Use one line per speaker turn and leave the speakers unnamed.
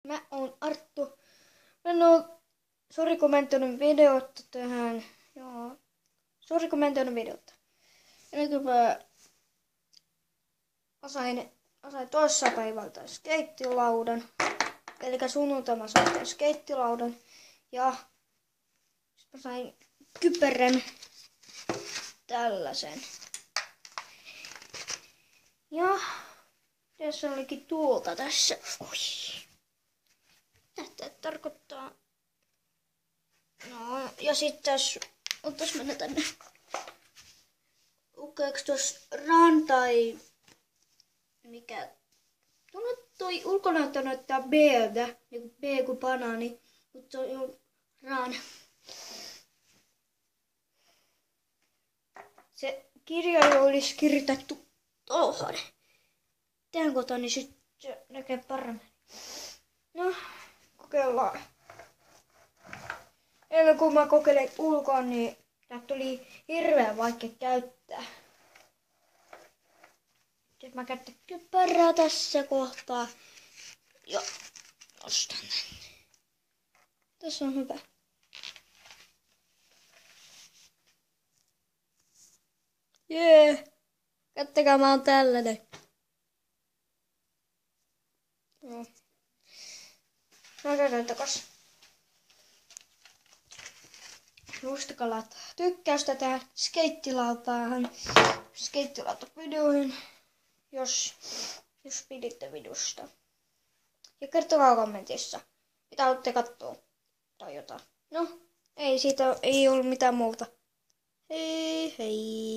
Mä oon Arttu. Mä en oo kommentoinut videota tähän. Joo. Kommentoinut videota. Ja nyt mä sain toissa päivältä skeittilaudan. Eli sunnuntaina mä sain skeittilaudan. Ja mä sain kypärän. Tällaisen. Ja tässä olikin tuolta tässä. Oi. Mitä tarkoittaa? No, ja sitten tässä, ottais mennä tänne. Lukeeks tuossa RAN tai mikä? Toi ulkonäyttö näyttää B:ltä, niinku B kuin banaani, mutta se on RAN. Se kirja olisi kirjoitettu tuohon. Tähän kohtaan, niin sit se näkee paremmin. No, kokeillaan. Ennen kuin mä kokeilen ulkoa, niin tää tuli hirveän vaikea käyttää. Nyt mä käytän kypärää tässä kohtaa. Ja nostan tänne. Tässä on hyvä. Jee! Kattokaa, mä oon tällainen. No. Käydään takas. Muistakaa laittaa tykkäystä tähän skeittilautavideoihin, jos piditte videosta. Ja kertokaa kommentissa, mitä haluatte katsoa tai jotain. No, ei siitä ei ollut mitään muuta. Hei hei!